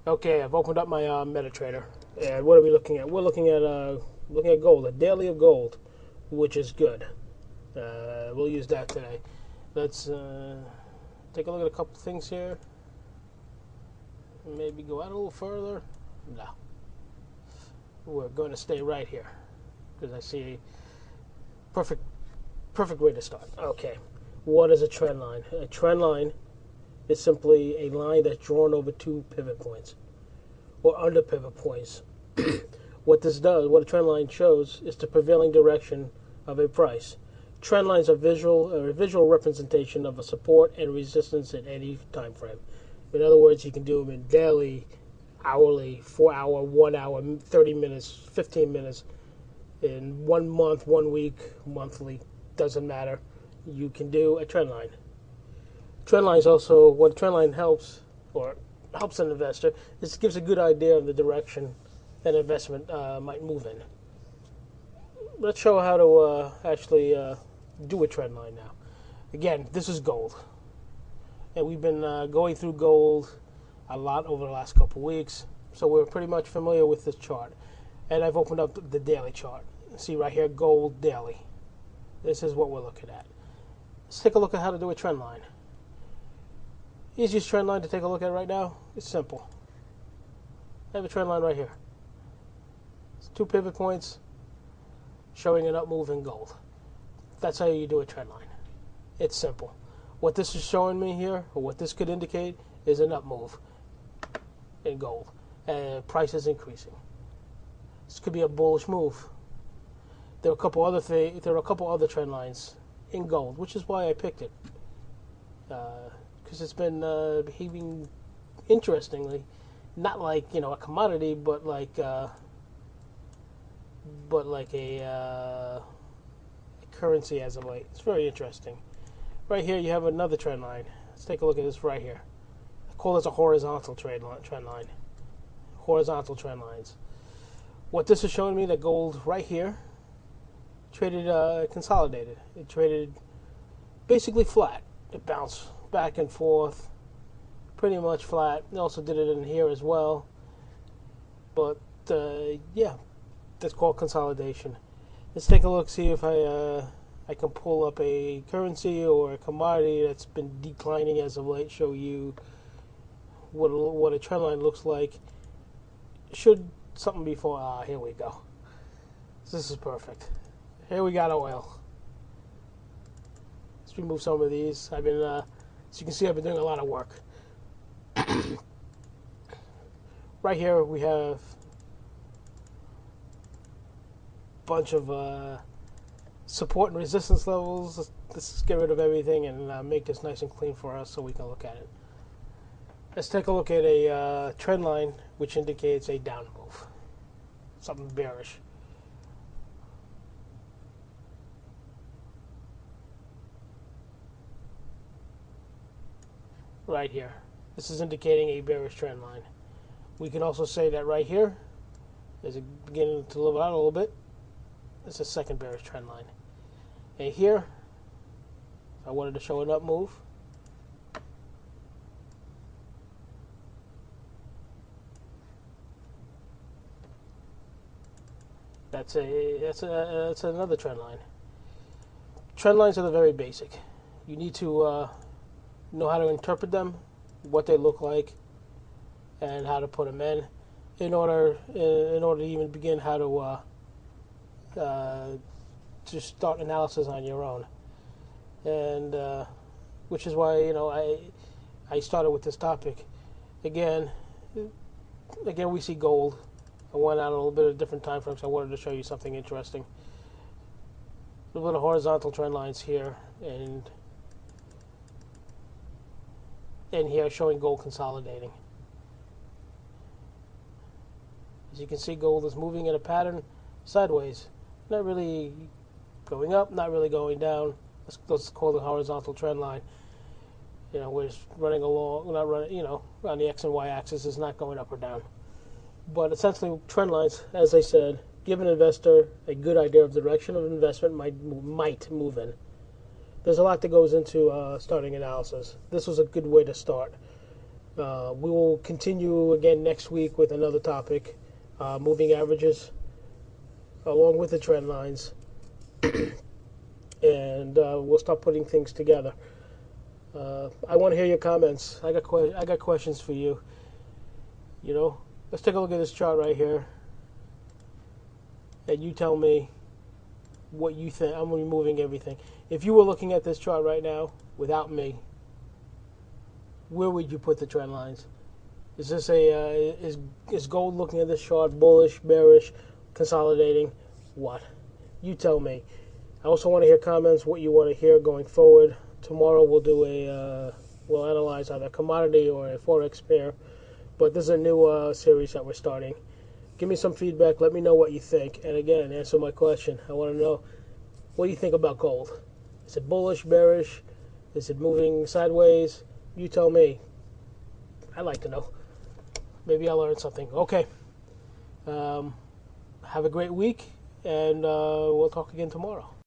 Okay, I've opened up my MetaTrader, and what are we looking at? We're looking at gold, a daily of gold, which is good. We'll use that today. Let's take a look at a couple things here. Maybe go out a little further. No, we're going to stay right here because I see a perfect way to start. Okay, what is a trend line? A trend line is simply a line that's drawn over two pivot points or under pivot points. What this does, what a trend line shows, is the prevailing direction of a price. Trend lines are a visual representation of a support and resistance at any time frame. In other words, you can do them in daily, hourly, 4 hour, 1 hour, 30 minutes, 15 minutes, in 1 month, 1 week, monthly, doesn't matter. You can do a trend line. Trend lines also, what a trend line helps an investor is it gives a good idea of the direction an investment might move in. Let's show how to actually do a trend line now. Again, this is gold, and we've been going through gold a lot over the last couple weeks, so we're pretty much familiar with this chart. And I've opened up the daily chart. See right here, gold daily. This is what we're looking at. Let's take a look at how to do a trend line. Easiest trend line to take a look at right now is simple. I have a trend line right here. It's 2 pivot points showing an up move in gold. That's how you do a trend line. It's simple. What this is showing me here, or what this could indicate, is an up move in gold. And price is increasing. This could be a bullish move. There are a couple other trend lines in gold, which is why I picked it. Because it's been behaving interestingly, not like a commodity, but like a currency as of late. It's very interesting. Right here, you have another trend line. Let's take a look at this right here. I call this a horizontal trend line. Horizontal trend lines. What this is showing me, that gold right here traded consolidated. It traded basically flat. It bounced back and forth, pretty much flat. It also did it in here as well. But yeah, that's called consolidation. Let's take a look, see if I can pull up a currency or a commodity that's been declining as of late. Show you what a trend line looks like. Should something be for? Here we go. This is perfect. Here we got oil. Let's remove some of these. I've been, as you can see, I've been doing a lot of work. Right here we have a bunch of support and resistance levels. Let's get rid of everything and make this nice and clean for us so we can look at it. Let's take a look at a trend line which indicates a down move, something bearish. Right here. This is indicating a bearish trend line. We can also say that right here is beginning to level out a little bit. It's a second bearish trend line. And here, I wanted to show an up move. That's another trend line. Trend lines are the very basic. You need to know how to interpret them, what they look like, and how to put them in order to even begin how to start analysis on your own. And which is why I started with this topic. Again, we see gold. I went out a little bit of different time frames. I wanted to show you something interesting. A little bit of horizontal trend lines here, and here showing gold consolidating. As you can see, gold is moving in a pattern sideways, not really going up, not really going down. Let's call it a horizontal trend line. We're just running along, not running, on the X and Y axis, is not going up or down. But essentially, trend lines, as I said, give an investor a good idea of the direction of investment might move in. There's a lot that goes into starting analysis. This was a good way to start. We will continue again next week with another topic, moving averages, along with the trend lines, and we'll start putting things together. I want to hear your comments. I got questions for you. Let's take a look at this chart right here, and you tell me what you think. I'm removing everything. If you were looking at this chart right now without me, where would you put the trend lines? Is this is gold looking at this chart bullish, bearish, consolidating? What? You tell me. I also want to hear comments, what you want to hear going forward. Tomorrow we'll do we'll analyze either a commodity or a forex pair. But this is a new series that we're starting. Give me some feedback. Let me know what you think. And again, answer my question. I want to know, what do you think about gold? Is it bullish, bearish? Is it moving sideways? You tell me. I'd like to know. Maybe I'll learn something. Okay. Have a great week, and we'll talk again tomorrow.